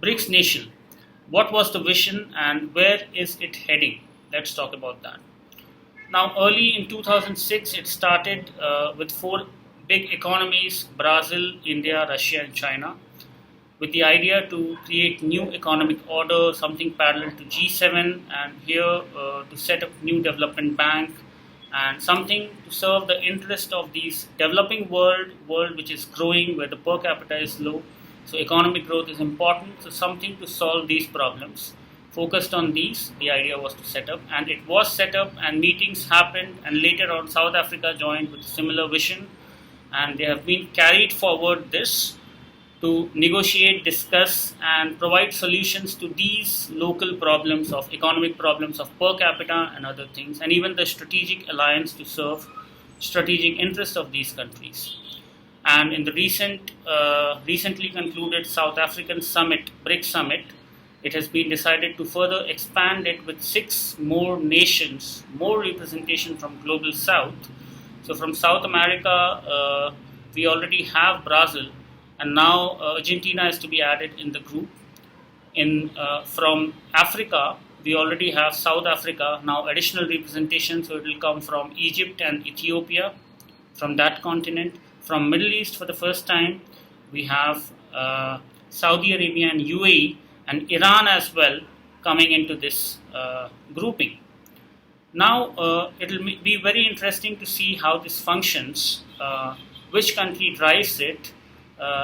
BRICS nation. What was the vision and where is it heading? Let's talk about that. Now, early in 2006, it started with four big economies: Brazil, India, Russia, and China, with the idea to create new economic order, something parallel to G7, and here to set up new development bank and something to serve the interest of these developing world which is growing, where the per capita is low. So economic growth is important. So something to solve these problems. Focused on these, the idea was to set up, and it was set up, and meetings happened, and later on South Africa joined with a similar vision, and they have been carried forward this to negotiate, discuss, and provide solutions to these local problems of economic problems of per capita and other things, and even the strategic alliance to serve strategic interests of these countries. And in the recently concluded South African summit, BRICS summit, it has been decided to further expand it with six more nations, more representation from global south. So from South America, we already have Brazil, and now Argentina is to be added in the group. From Africa, we already have South Africa, now additional representation, so it will come from Egypt and Ethiopia, from that continent. From Middle East, for the first time, we have Saudi Arabia and UAE, and Iran as well coming into this grouping. Now, it will be very interesting to see how this functions, which country drives it.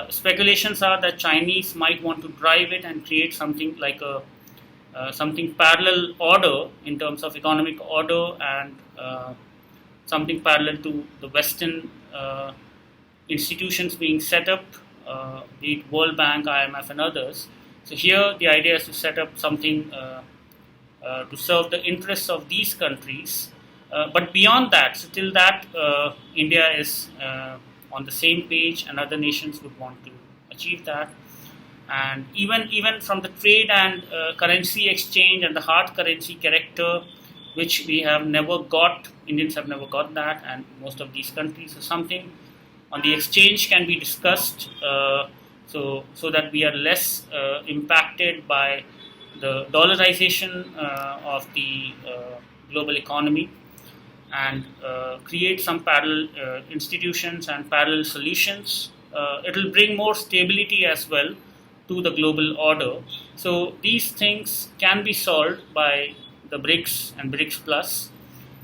Speculations are that Chinese might want to drive it and create something like a something parallel order in terms of economic order, and something parallel to the Western institutions being set up, be it World Bank, IMF, and others. So here the idea is to set up something to serve the interests of these countries. But beyond that, so till that, India is on the same page, and other nations would want to achieve that. And even from the trade and currency exchange and the hard currency character, which we have never got, Indians have never got that, and most of these countries. So something on the exchange can be discussed, so that we are less impacted by the dollarization of the global economy, and create some parallel institutions and parallel solutions. It will bring more stability as well to the global order. So these things can be solved by the BRICS and BRICS Plus.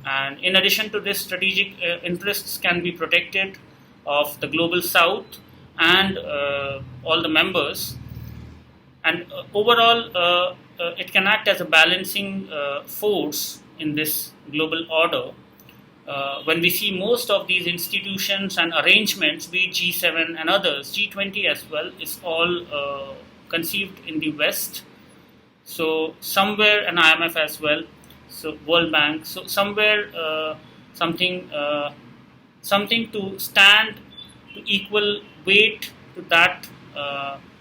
And in addition to this, strategic interests can be protected of the global south and all the members. And overall, it can act as a balancing force in this global order. When we see most of these institutions and arrangements, be it G7 and others, G20 as well, is all conceived in the West. So somewhere, an IMF as well, so World Bank, so somewhere something to stand to equal weight to that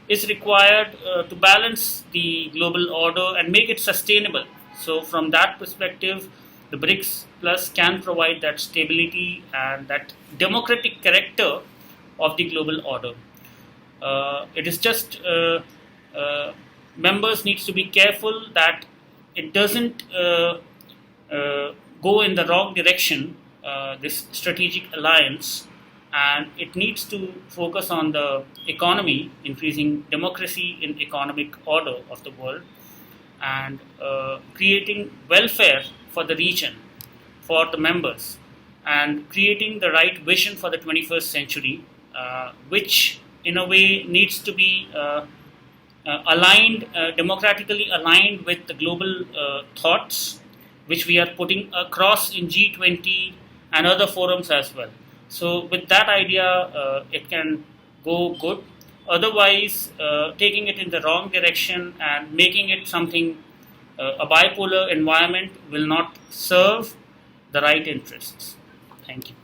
is required to balance the global order and make it sustainable. So from that perspective, the BRICS Plus can provide that stability and that democratic character of the global order. It is just members needs to be careful that it doesn't go in the wrong direction, this strategic alliance, and it needs to focus on the economy, increasing democracy in economic order of the world, and creating welfare for the region, for the members, and creating the right vision for the 21st century, which in a way needs to be aligned, democratically aligned with the global thoughts, which we are putting across in G20 and other forums as well. So with that idea, it can go good. Otherwise, taking it in the wrong direction and making it something, a bipolar environment, will not serve the right interests. Thank you.